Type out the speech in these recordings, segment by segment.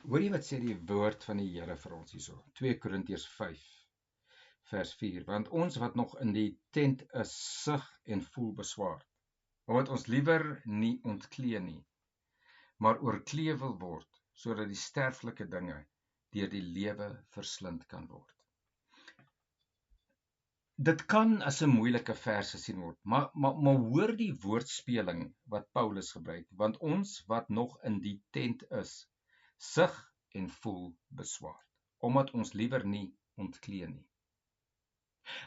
Hoor jy wat sê die woord van die Here vir ons hierso? 2 Korintiërs 5 vers 4. Want ons wat nog in die tent is, sug en voel beswaard, omdat ons liewer nie ontklee nie, maar oorklee wil word, sodat die sterflike dinge deur die lewe verslind kan word. Dit kan as 'n moeilike vers gesien word, maar hoor die woordspeling wat Paulus gebruik, want ons wat nog in die tent is, sug en voel beswaard, omdat ons liewer nie ontklee nie.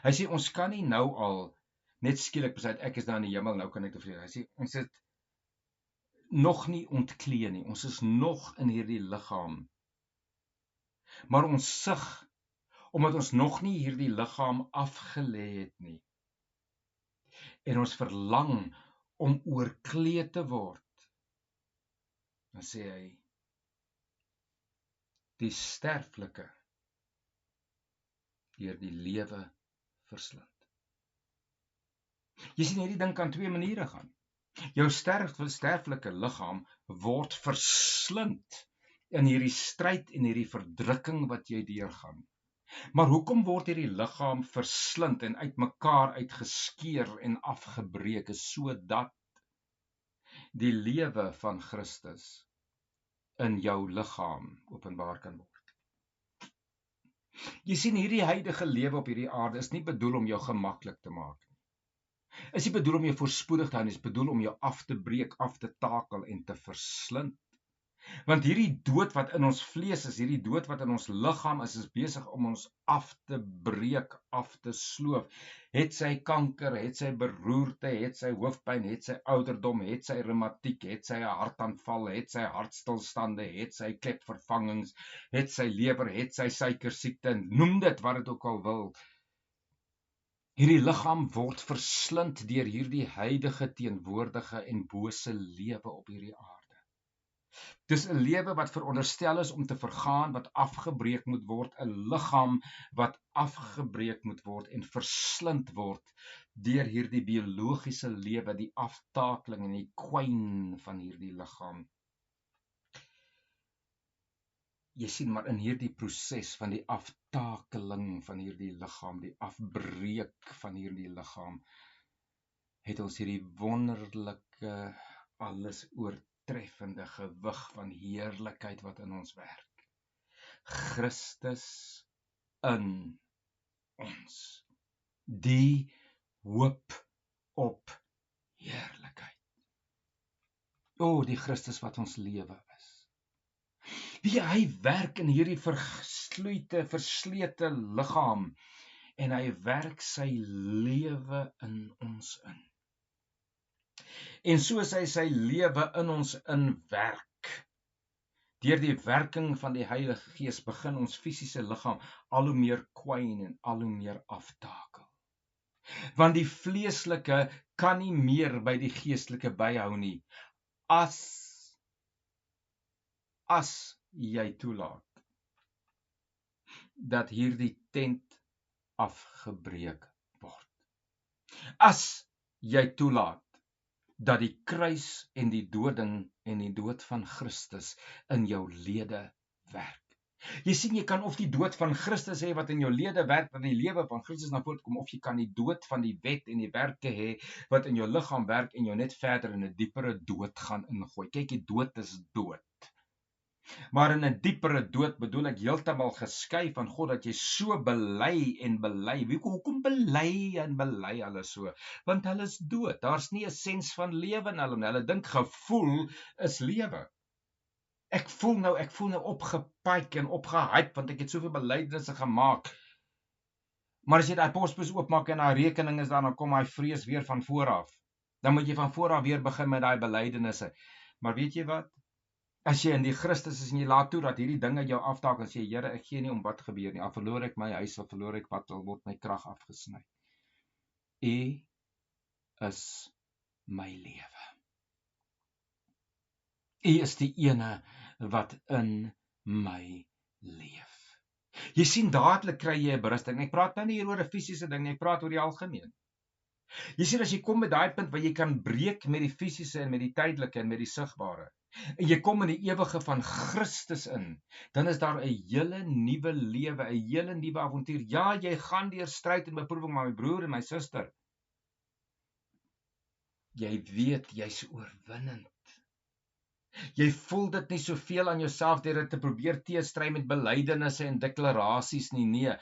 Hy sê ons kan nie nou al net skielik besluit ek is daar in die hemel, nou kan ek tevrede. Hy sê ons het nog nie ontklee nie, ons is nog in hierdie liggaam, maar ons sug omdat ons nog nie hierdie liggaam afgelê het nie. En ons verlang om oorklee te word. Dan sê hy, die sterflike deur die lewe verslind. Jy sien, hierdie ding kan twee maniere gaan. Jou sterflike liggaam word verslind in hierdie stryd en hierdie verdrukking wat jy deurgaan. Maar hoekom word hierdie liggaam verslind en uitmekaar uitgeskeur en afgebreek, is sodat die lewe van Christus in jou liggaam openbaar kan word. Jy sien, hierdie huidige lewe op hierdie aarde is nie bedoel om jou gemaklik te maak nie. Is nie bedoel om jou voorspoedig te hou nie, is bedoel om jou af te breek, af te takel en te verslind. Want hierdie dood wat in ons vlees is, hierdie dood wat in ons liggaam is besig om ons af te breek, af te sloof. Het sy kanker, het sy beroerte, het sy hoofpyn, het sy ouderdom, het sy reumatiek, het sy hartaanval, het sy hartstilstande, het sy klepvervangings, het sy lewer, het sy suikersiekte, noem dit wat dit ook al wil. Hierdie liggaam word verslind deur hierdie huidige, teenwoordige en bose lewe op hierdie aarde. Dis 'n lewe wat veronderstel is om te vergaan, wat afgebreek moet word, 'n liggaam wat afgebreek moet word en verslind word deur hierdie biologiese lewe, die aftakeling en die kwyn van hierdie liggaam. Jy sien, maar in hierdie proses van die aftakeling van hierdie liggaam, die afbreek van hierdie liggaam, het ons hierdie wonderlike, alles oortreffende gewig van heerlikheid wat in ons werk. Christus in ons, die hoop op heerlikheid. O, die Christus wat ons lewe is. Wie hy werk in hierdie verslete liggaam en hy werk sy lewe in ons in. En soos hy sy lewe in ons inwerk, deur die werking van die Heilige Gees begin ons fisiese liggaam al hoe meer kwyn en al hoe meer aftakel. Want die vleeslike kan nie meer by die geestelike byhou nie, as jy toelaat dat hierdie tent afgebreek word. As jy toelaat dat die kruis en die doding en die dood van Christus in jou lede werk. Jy sien, jy kan of die dood van Christus hê wat in jou lede werk, dat die lewe van Christus na vore kom, of jy kan die dood van die wet en die werke hê wat in jou liggaam werk en jou net verder in 'n diepere dood gaan ingooi. Kyk, die dood is dood. Maar in 'n diepere dood bedoel ek heeltemal geskei van God, dat jy so bely en bely. Hoekom bely en bely hulle so? Want hulle is dood. Daar's nie 'n sens van lewe in hulle. Hulle dink gevoel is lewe. Ek voel nou opgepyk en opgehype, want ek het soveel belydenisse gemaak. Maar as jy daai posbus oopmaak en daai rekening is daar, dan kom hy vrees weer van vooraf. Dan moet jy van vooraf weer begin met daai belydenisse. Maar weet jy wat? As jy in die Christus is en jy laat toe dat hierdie dinge jou aftaak en sê, Here, ek gee nie om wat gebeur nie. Al verloor ek my huis, al verloor ek wat, al word my krag afgesny. U is my lewe. U is die ene wat in my leef. Jy sien, dadelik kry jy 'n berusting. Ek praat nou nie hier oor 'n fisiese ding nie, ek praat oor die algemeen. Jy sien, as jy kom met daai punt waar jy kan breek met die fisiese en met die tydelike en met die sigbare, en jy kom in die ewige van Christus in, dan is daar 'n hele nuwe lewe, 'n hele nuwe avontuur. Ja, jy gaan deur stryd en beproewing, maar my broer en my suster, jy weet jy's oorwinnend. Jy voel dit nie soveel aan jouself deur dit te probeer teestry met belydenisse en deklarasies nie, nee,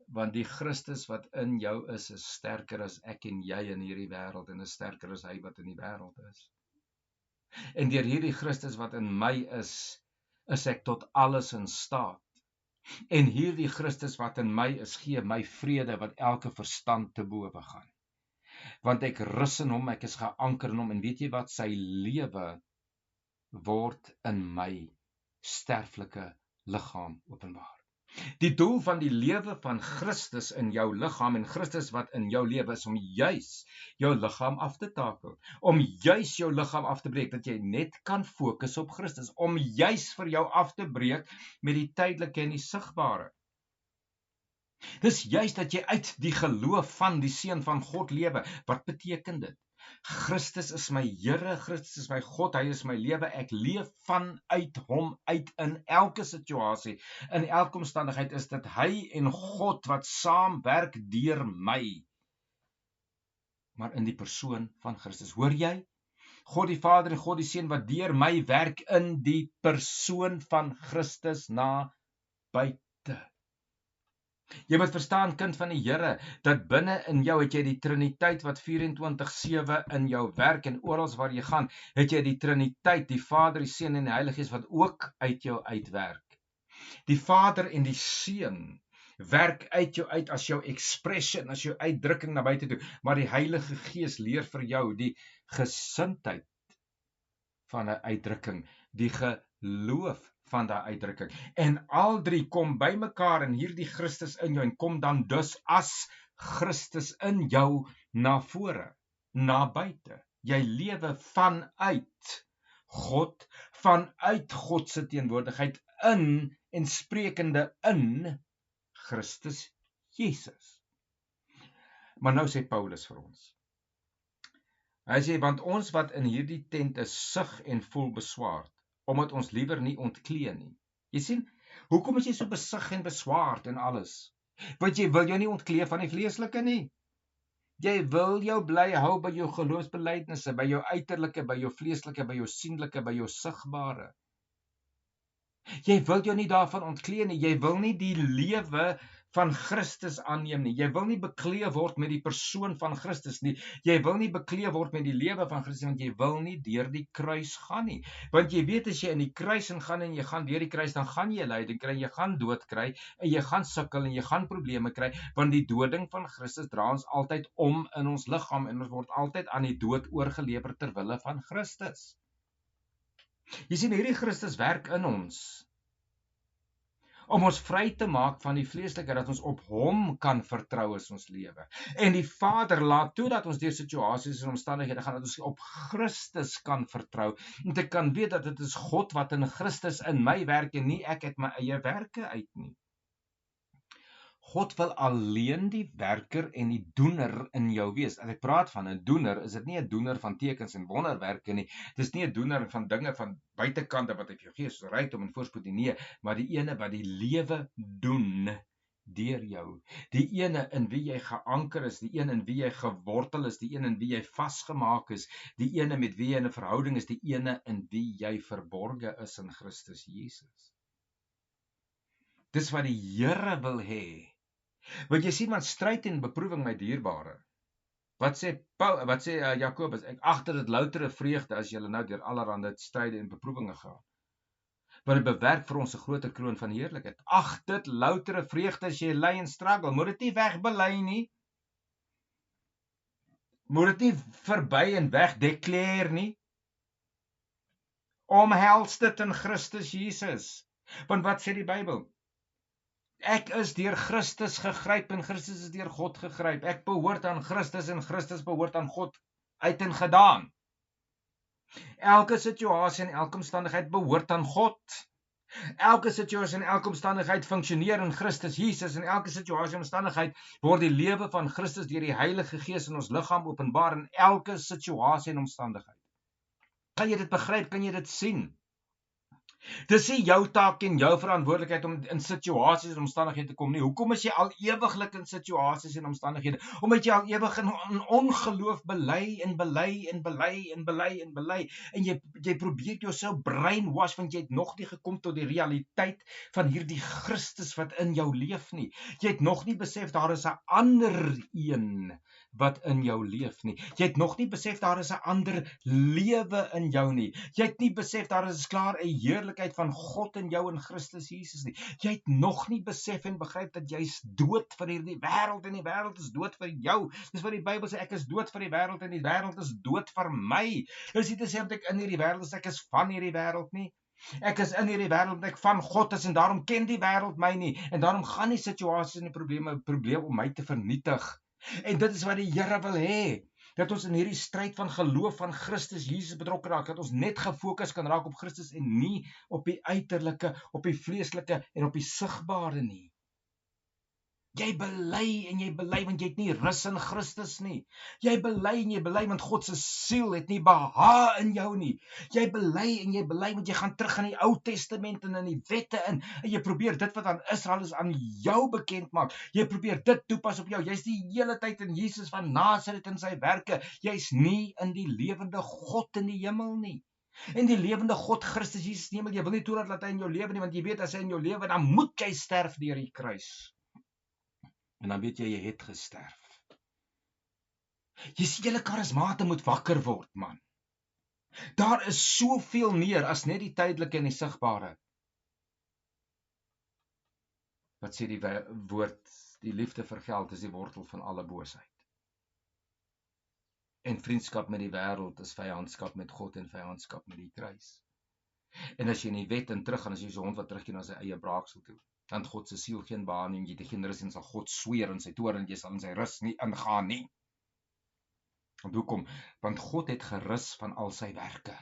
want die Christus wat in jou is sterker as ek en jy in hierdie wêreld en is sterker as hy wat in die wêreld is. En deur hierdie Christus wat in my is ek tot alles in staat. En hierdie Christus wat in my is, gee my vrede wat elke verstand te bowe gaan. Want ek rus in hom, ek is geanker in hom, en weet jy wat, sy lewe word in my sterflike liggaam openbaar. Die doel van die lewe van Christus in jou liggaam en Christus wat in jou lewe is om juis jou liggaam af te takel, om juis jou liggaam af te breek, dat jy net kan fokus op Christus, om juis vir jou af te breek met die tydelike en die sigbare. Dis juis dat jy uit die geloof van die Seun van God lewe. Wat beteken dit? Christus is my Here, Christus is my God, hy is my lewe, ek leef vanuit hom uit in elke situasie, in elke omstandigheid is dit hy en God wat saamwerk deur my, maar in die persoon van Christus. Hoor jy? God die Vader en God die Seun wat deur my werk in die persoon van Christus na buite. Jy moet verstaan, kind van die Here, dat binne in jou het jy die Triniteit wat 24/7 in jou werk, en oral waar jy gaan, het jy die Triniteit, die Vader, die Seun en die Heilige Gees wat ook uit jou uitwerk. Die Vader en die Seun werk uit jou uit as jou expression, as jou uitdrukking na buite toe, maar die Heilige Gees leer vir jou die gesindheid van 'n uitdrukking, die geloof van daai uitdrukking. En al drie kom bymekaar in hierdie Christus in jou en kom dan dus as Christus in jou na vore, na buite. Jy lewe vanuit God se teenwoordigheid in en sprekende in Christus Jesus. Maar nou sê Paulus vir ons. Hy sê, want ons wat in hierdie tent is, sug en voel beswaard, omdat ons liewer nie ontklee nie. Jy sien, hoekom is jy so besig en beswaard en alles? Want jy wil jou nie ontklee van die vleeslike nie. Jy wil jou bly hou by jou geloofsbelydenisse, by jou uiterlike, by jou vleeslike, by jou sienlike, by jou sigbare. Jy wil jou nie daarvan ontklee nie, jy wil nie die lewe van Christus aanneem nie, jy wil nie bekleed word met die persoon van Christus nie, jy wil nie bekleed word met die lewe van Christus, want jy wil nie deur die kruis gaan nie, want jy weet as jy in die kruis ingaan en jy gaan deur die kruis, dan gaan jy lyding kry, jy gaan dood kry, en jy gaan sukkel en jy gaan probleme kry, want die doding van Christus dra ons altyd om in ons liggaam, en ons word altyd aan die dood oorgelewer ter wille van Christus. Jy sien, hierdie Christus werk in ons, om ons vry te maak van die vleeslike, dat ons op hom kan vertrou as ons lewe. En die Vader laat toe dat ons deur situasies en omstandighede gaan, dat ons op Christus kan vertrou, en te kan weet dat dit is God wat in Christus in my werk, en nie ek uit my eie werke uit nie. God wil alleen die werker en die doener in jou wees. As ek praat van 'n doener, is dit nie 'n doener van tekens en wonderwerke nie. Dit is nie 'n doener van dinge van buitekante wat op jou gee, soos rykdom en voorspoed nie, maar die ene wat die lewe doen deur jou. Die ene in wie jy geanker is, die een in wie jy gewortel is, die een in wie jy vasgemaak is, die ene met wie jy in 'n verhouding is, die ene in wie jy verborge is in Christus Jesus. Dis wat die Here wil hê. Want jy sien, want stryd en beproewing, my dierbare. Wat sê Jakobus? Ek agter dit loutere vreugde as jy nou deur allerhande stryde en beproewinge gaan. Want dit bewerk vir ons 'n groter kroon van heerlikheid. Ag, dit loutere vreugde as jy ly en struggle. Moet dit nie wegbely nie. Moet dit nie verby en wegdekleer nie. Omhels dit in Christus Jesus. Want wat sê die Bybel? Ek is deur Christus gegryp en Christus is deur God gegryp. Ek behoort aan Christus en Christus behoort aan God uit en gedaan. Elke situasie en elke omstandigheid behoort aan God. Elke situasie en elke omstandigheid funksioneer in Christus Jesus, en elke situasie en omstandigheid word die lewe van Christus deur die Heilige Gees in ons liggaam openbaar in elke situasie en omstandigheid. Kan jy dit begryp? Kan jy dit sien? Dis nie jou taak en jou verantwoordelikheid om in situasies en omstandighede te kom nie. Hoekom is jy al ewiglik in situasies en omstandighede? Omdat jy al ewig in ongeloof bely en bely en bely en bely en bely. En jy probeer jouself brainwash want jy het nog nie gekom tot die realiteit van hierdie Christus wat in jou leef nie. Jy het nog nie besef daar is 'n ander een wat in jou leef nie. Jy het nog nie besef daar is 'n ander lewe in jou nie. Jy het nie besef daar is klaar 'n heerlikheid van God in jou in Christus Jesus nie. Jy het nog nie besef en begryp dat jy's dood vir hierdie wêreld en die wêreld is dood vir jou. Dis wat die Bybel sê, ek is dood vir die wêreld en die wêreld is dood vir my. Dis nie te sê dat ek in hierdie wêreld is, ek is van hierdie wêreld nie. Ek is in hierdie wêreld, ek van God is en daarom ken die wêreld my nie. En daarom gaan die situasies en die probleme om my te vernietig. En dit is wat die Here wil hê. Dat ons in hierdie stryd van geloof van Christus Jesus betrokke raak, dat ons net gefokus kan raak op Christus en nie op die uiterlike, op die vleeslike en op die sigbare nie. Jy bely en jy bely want jy het nie rus in Christus nie. Jy bely en jy bely want God se siel het nie behaag in jou nie. Jy bely en jy bely want jy gaan terug in die Ou Testament en in die wette in en jy probeer dit wat aan Israel is aan jou bekend maak. Jy probeer dit toepas op jou. Jy's die hele tyd in Jesus van Nasaret en sy werke. Jy's nie in die lewende God in die hemel nie. En die lewende God Christus Jesus in die hemel, jy wil nie toelaat dat hy in jou lewe nie, want jy weet as hy in jou lewe, dan moet jy sterf deur die kruis. En dan weet jy het gesterf. Jy sien, julle karismate moet wakker word, man. Daar is soveel meer as net die tydelike en die sigbare. Wat sê die woord, die liefde vir geld is die wortel van alle boosheid. En vriendskap met die wêreld is vyandskap met God en vyandskap met die kruis. En as jy in die wet en teruggaan, as jy so 'n hond wat terugkeer na sy eie braaksel toe, dan God se siel geen baan nie, jy het geen rus en sal God sweer in sy toorn en jy sal in sy rus nie ingaan nie. Want hoekom? Want God het gerus van al sy werke.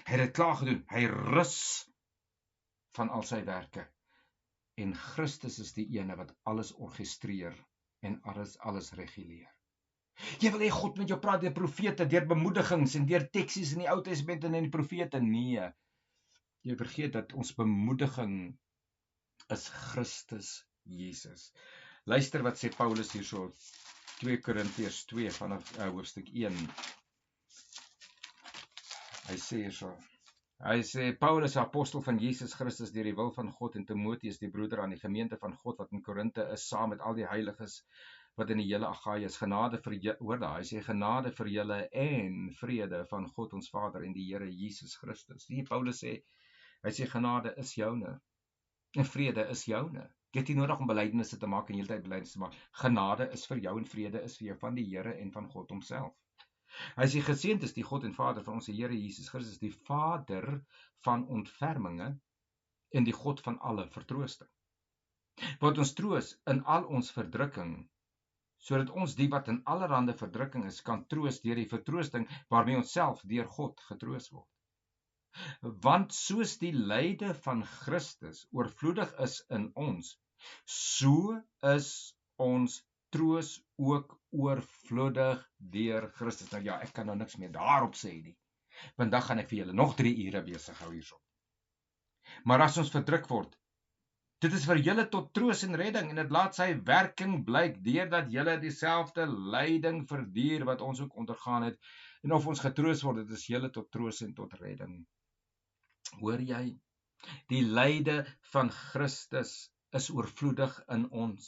Hy het dit klaar gedoen. Hy rus van al sy werke. En Christus is die ene wat alles orkestreer en alles reguleer. Jy wil hê God met jou praat deur profete, deur bemoedigings en deur teksies in die Ou Testament en in die profete? Nee. Jy vergeet dat ons bemoediging is Christus Jesus. Luister wat sê Paulus hierso, 2 Korintiërs 2 vanaf hoofstuk 1. Hy sê Paulus, apostel van Jesus Christus deur die wil van God, en Timoteus, die broeder aan die gemeente van God wat in Korinte is, saam met al die heiliges wat in die hele Agaia is. Genade vir julle, hoor daar, hy sê genade vir julle en vrede van God ons Vader en die Here Jesus Christus. Die Paulus sê, hy sê genade is joune. En vrede is joune. Jy het nie nodig om belydenisse te maak en heeltyd belydenisse te maak. Genade is vir jou en vrede is vir jou van die Here en van God homself. Hy sê geseënd is die God en Vader van ons Here Jesus Christus, die Vader van ontferminge en die God van alle vertroosting. Wat ons troos in al ons verdrukking, sodat ons die wat in allerhande verdrukking is, kan troos deur die vertroosting waarmee ons self deur God getroos word. Want soos die lyde van Christus oorvloedig is in ons, so is ons troos ook oorvloedig deur Christus. Nou ja, ek kan nou niks meer daarop sê nie, want dan gaan ek vir julle nog 3 ure besig hou hierso. Maar as ons verdruk word, dit is vir julle tot troos en redding, en dit laat sy werking blyk deurdat julle dieselfde lyding verduur wat ons ook ondergaan het, en of ons getroos word, dit is julle tot troos en tot redding. Hoor jy? Die lyde van Christus is oorvloedig in ons.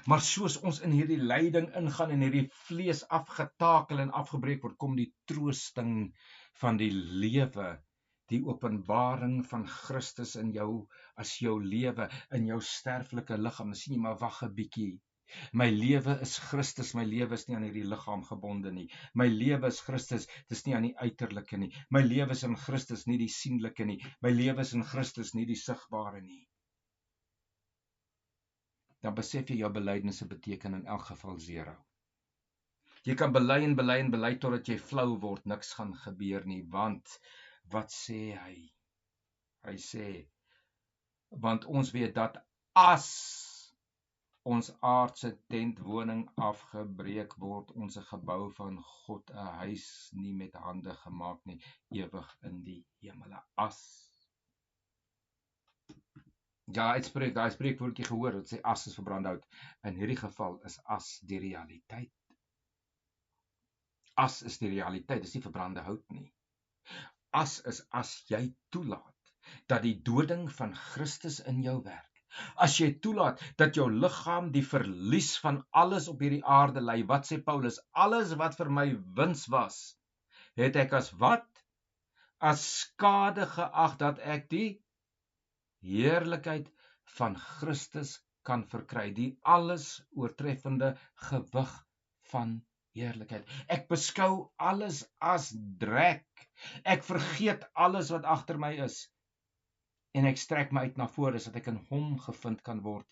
Maar soos ons in hierdie lyding ingaan en hierdie vlees afgetakel en afgebreek word, kom die troosting van die lewe, die openbaring van Christus in jou, as jou lewe, in jou sterflike liggaam. Sien jy, maar wag 'n bietjie. My lewe is Christus, my lewe is nie aan hierdie liggaam gebonde nie. My lewe is Christus, dis nie aan die uiterlike nie. My lewe is in Christus, nie die sienlike nie. My lewe is in Christus, nie die sigbare nie. Dan besef jy jou belydenisse beteken in elk geval 0. Jy kan bely en bely en bely totdat jy flou word, niks gaan gebeur nie, want wat sê hy? Hy sê, want ons weet dat as ons aardse tentwoning afgebreek word, ons 'n gebou van God, 'n huis nie met hande gemaak nie, ewig in die hemele. As. Ja, daai spreekwoordjie gehoor, wat sê as is verbrande hout. In hierdie geval is as die realiteit. As is die realiteit, dis nie verbrande hout nie. As is as jy toelaat dat die doding van Christus in jou werk. As jy toelaat dat jou liggaam die verlies van alles op hierdie aarde ly, wat sê Paulus? Alles wat vir my wins was, het ek as wat? As skade geag, dat ek die heerlikheid van Christus kan verkry, die alles oortreffende gewig van heerlikheid. Ek beskou alles as drek. Ek vergeet alles wat agter my is en ek strek my uit na vore sodat ek in hom gevind kan word.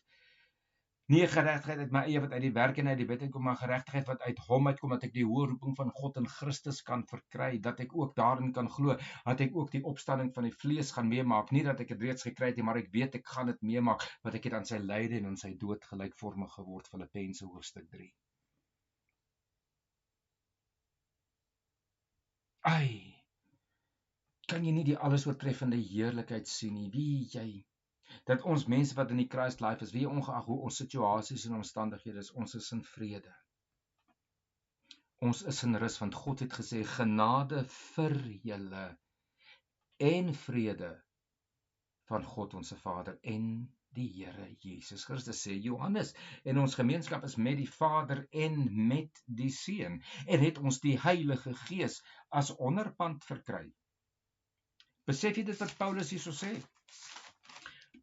Nie geregtigheid uit my eie wat uit die werke en uit die wet uitkom, maar geregtigheid wat uit hom uitkom, dat ek die hoë roeping van God in Christus kan verkry, dat ek ook daarin kan glo, dat ek ook die opstanding van die vlees gaan meemaak, nie dat ek dit reeds gekry het nie, maar ek weet ek gaan dit meemaak, want ek het aan sy lyde en aan sy dood gelykvormig geword. Filippense hoofstuk 3. Ai, kan jy nie die alles oortreffende heerlikheid sien nie? Wie jy? Dat ons mense wat in die Christ life is, wie ongeag hoe ons situasies en omstandighede is, ons is in vrede. Ons is in rus, want God het gesê, genade vir julle en vrede van God ons Vader en die Here Jesus Christus, sê Johannes. En ons gemeenskap is met die Vader en met die Seun, en het ons die Heilige Gees as onderpand verkry. Besef jy dit wat Paulus hierso sê?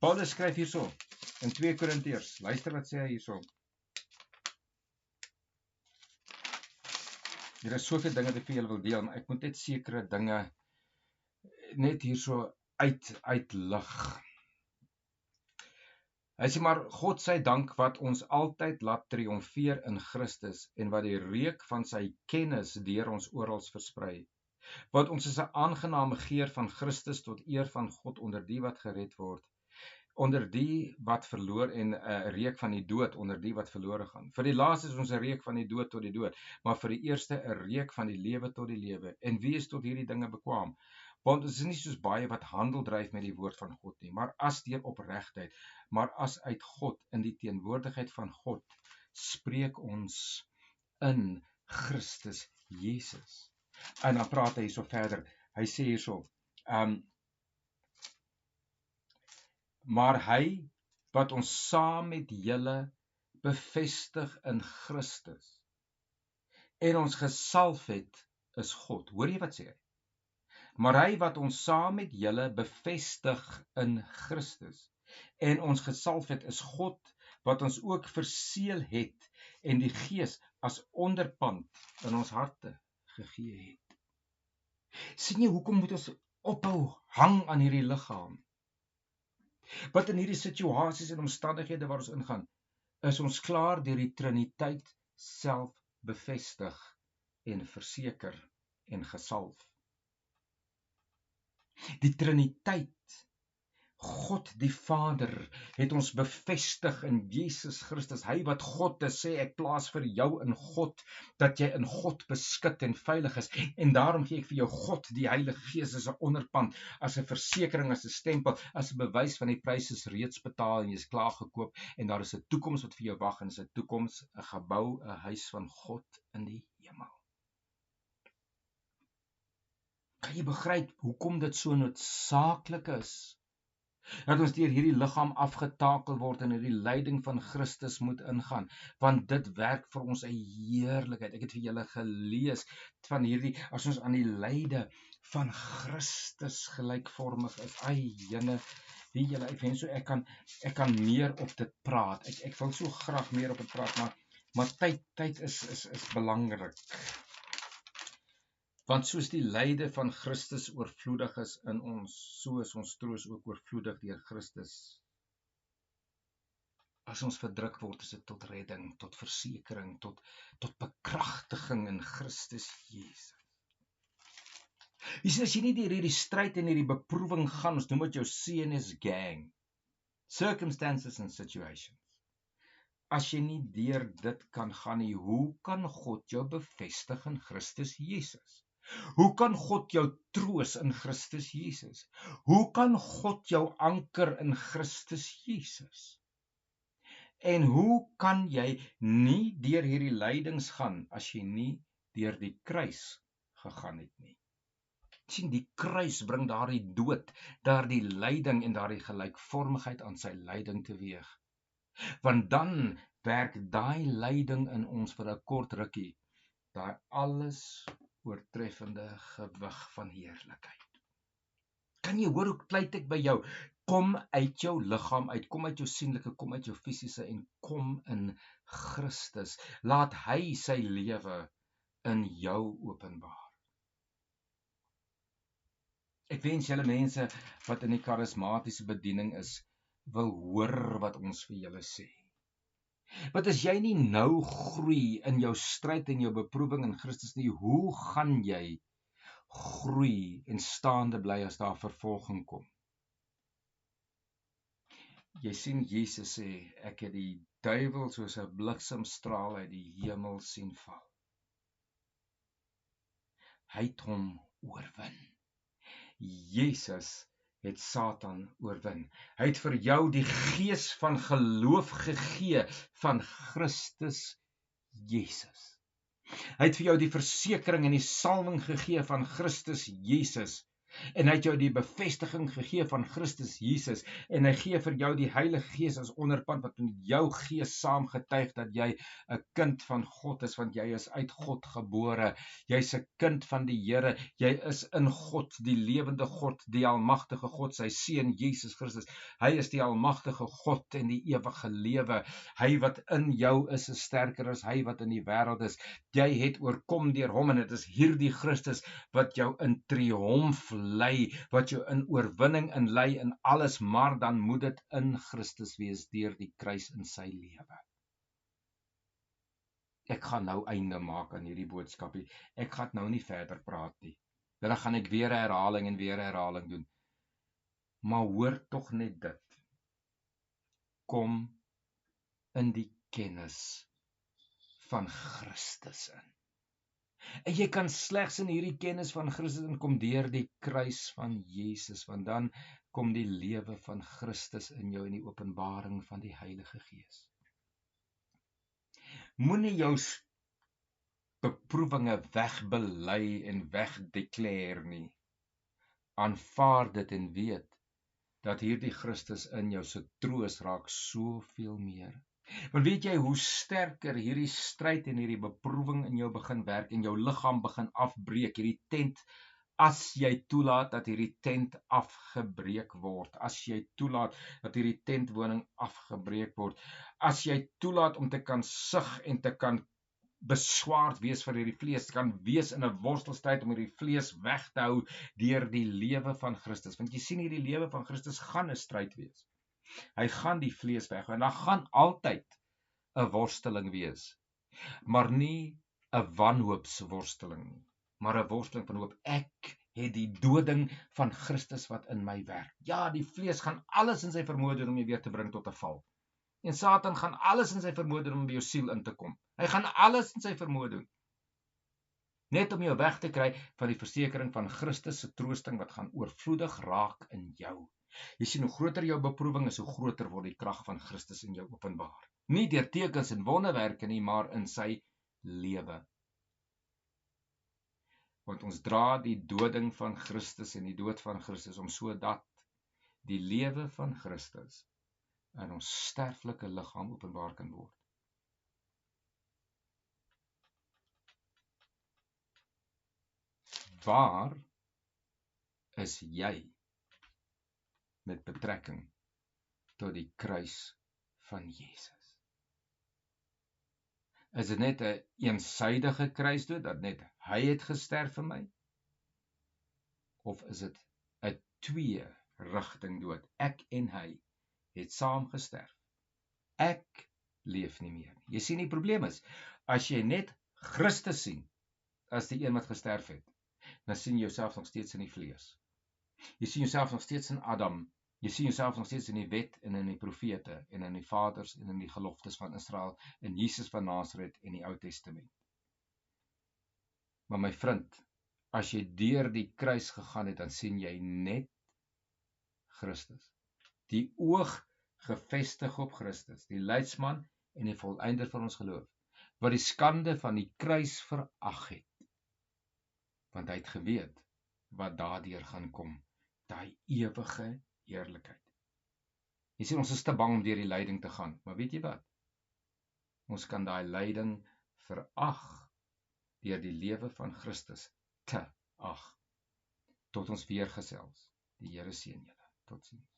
Paulus skryf hierso in 2 Korintiërs. Luister wat sê hy hierso. Hier is soveel dinge wat ek vir julle wil deel, maar ek moet net sekere dinge net hierso uitlig. Hy sê maar, God sy dank wat ons altyd laat triomfeer in Christus en wat die reuk van sy kennis deur ons oral versprei. Want ons is 'n aangename geur van Christus tot eer van God onder die wat gered word, onder die wat verloor en 'n reuk van die dood onder die wat verlore gaan. Vir die laaste is ons 'n reuk van die dood tot die dood, maar vir die eerste 'n reuk van die lewe tot die lewe. En wie is tot hierdie dinge bekwaam? Want ons is nie soos baie wat handel dryf met die woord van God nie, maar as deur opregtheid, maar as uit God, in die teenwoordigheid van God, spreek ons in Christus Jesus. En dan praat hy hierso verder. Hy sê hierso, maar hy wat ons saam met julle bevestig in Christus en ons gesalf het, is God. Hoor jy wat sê hy? Maar hy wat ons saam met julle bevestig in Christus en ons gesalf het, is God, wat ons ook verseël het en die Gees as onderpand in ons harte gegee het. Sien jy hoekom moet ons ophou hang aan hierdie liggaam? Wat in hierdie situasies en omstandighede waar ons ingaan, is ons klaar deur die Triniteit self bevestig en verseker en gesalf. Die Triniteit, God die Vader, het ons bevestig in Jesus Christus. Hy wat God is, sê ek plaas vir jou in God, dat jy in God beskik en veilig is. En daarom gee ek vir jou God, die Heilige Gees, as 'n onderpand, as 'n versekering, as 'n stempel, as 'n bewys van die prys is reeds betaal en jy is klaar gekoop en daar is 'n toekoms wat vir jou wag, en 'n toekoms, 'n gebou, 'n huis van God in die hemel. Kan jy begryp hoekom dit so noodsaaklik is? Dat ons deur hierdie liggaam afgetakel word en hierdie lyding van Christus moet ingaan, want dit werk vir ons 'n heerlikheid. Ek het vir julle gelees van hierdie, as ons aan die lyde van Christus gelykvormig is. Ai, jene, wie julle, ek wens so ek kan meer op dit praat. Ek wil so graag meer op dit praat, maar tyd is belangrik. Want soos die lyde van Christus oorvloedig is in ons, so is ons troos ook oorvloedig deur Christus. As ons verdruk word, is dit tot redding, tot versekering, tot bekragtiging in Christus Jesus. Jy sien, as jy nie deur hierdie stryd en hierdie beproewing gaan, ons noem dit jou CNS gang, circumstances and situations, As jy nie deur dit kan gaan nie, hoe kan God jou bevestig in Christus Jesus? Hoe kan God jou troos in Christus Jesus? Hoe kan God jou anker in Christus Jesus? En hoe kan jy nie deur hierdie lydings gaan as jy nie deur die kruis gegaan het nie? Sien, die kruis bring daardie dood, daardie lyding en daardie gelykvormigheid aan sy lyding teweeg. Want dan werk daai lyding in ons vir 'n kort rukkie, daai alles oortreffende gewig van heerlikheid. Kan jy hoor hoe pleit ek by jou? Kom uit jou liggaam uit, kom uit jou sienlike, kom uit jou fisiese en kom in Christus. Laat hy sy lewe in jou openbaar. Ek wens julle mense wat in die karismatiese bediening is, wil hoor wat ons vir julle sê. Want as jy nie nou groei in jou stryd en jou beproewing in Christus nie, hoe gaan jy groei en staande bly as daar vervolging kom? Jy sien, Jesus sê, ek het die duiwel soos 'n bliksemstraal uit die hemel sien val. Hy het hom oorwin. Jesus het Satan oorwin. Hy het vir jou die gees van geloof gegee van Christus Jesus. Hy het vir jou die versekering en die salwing gegee van Christus Jesus. En hy het jou die bevestiging gegee van Christus Jesus. En hy gee vir jou die Heilige Gees as onderpand wat met jou gees saam getuig dat jy 'n kind van God is, want jy is uit God gebore. Jy's 'n kind van die Here. Jy is in God, die lewende God, die almagtige God, sy seun Jesus Christus. Hy is die almagtige God en die ewige lewe. Hy wat in jou is sterker as hy wat in die wêreld is. Jy het oorkom deur hom en dit is hierdie Christus wat jou in triomf lei, wat jou in oorwinning inlei in alles, maar dan moet dit in Christus wees deur die kruis in sy lewe. Ek gaan nou einde maak aan hierdie boodskapie. Ek gaan nou nie verder praat nie. Dan gaan ek weer 'n herhaling en weer 'n herhaling doen. Maar hoor tog net dit. Kom in die kennis van Christus in. En jy kan slegs in hierdie kennis van Christus inkom deur die kruis van Jesus, want dan kom die lewe van Christus in jou in die openbaring van die Heilige Gees. Moenie jou beproewinge wegbely en wegdekleer nie. Aanvaar dit en weet dat hierdie Christus in jou se troos raak soveel meer. Want weet jy hoe sterker hierdie stryd en hierdie beproewing in jou begin werk en jou liggaam begin afbreek, hierdie tent, as jy toelaat dat hierdie tent afgebreek word, as jy toelaat dat hierdie tentwoning afgebreek word, as jy toelaat om te kan sug en te kan beswaard wees vir hierdie vlees, kan wees in 'n worstelstryd om hierdie vlees weg te hou deur die lewe van Christus. Want jy sien, hierdie lewe van Christus gaan 'n stryd wees. Hy gaan die vlees weg en daar gaan altyd 'n worsteling wees. Maar nie 'n wanhoopsworsteling nie, maar 'n worsteling van hoop. Ek het die doding van Christus wat in my werk. Ja, die vlees gaan alles in sy vermoë doen om jou weer te bring tot 'n val. En Satan gaan alles in sy vermoë doen om by jou siel in te kom. Hy gaan alles in sy vermoë doen. Net om jou weg te kry van die versekering van Christus se troosting wat gaan oorvloedig raak in jou. Jy sien, hoe groter jou beproewing is, hoe groter word die krag van Christus in jou openbaar. Nie deur tekens en wonderwerke nie, maar in sy lewe. Want ons dra die doding van Christus en die dood van Christus om sodat die lewe van Christus in ons sterflike liggaam openbaar kan word. Waar is jy met betrekking tot die kruis van Jesus? Is dit net 'n eensydige kruisdood, dat net hy het gesterf vir my? Of is dit 'n twee-rigting dood? Ek en hy het saam gesterf. Ek leef nie meer. Jy sien, die probleem is, as jy net Christus sien as die een wat gesterf het, dan sien jy jouself nog steeds in die vlees. Jy sien jouself nog steeds in Adam. Jy sien jouself nog steeds in die wet en in die profete en in die vaders en in die geloftes van Israel, in Jesus van Nasaret en die Ou Testament. Maar my vriend, as jy deur die kruis gegaan het, dan sien jy net Christus. Die oog gefestig op Christus, die leidsman en die volëinder van ons geloof, wat die skande van die kruis verag het, want hy het geweet wat daardeur gaan kom, daai ewige heerlikheid. Jy sien, ons is te bang om deur die lyding te gaan, maar weet jy wat? Ons kan daai lyding verag deur die lewe van Christus te ag. Tot ons weer gesels. Die Here seën julle. Totsiens.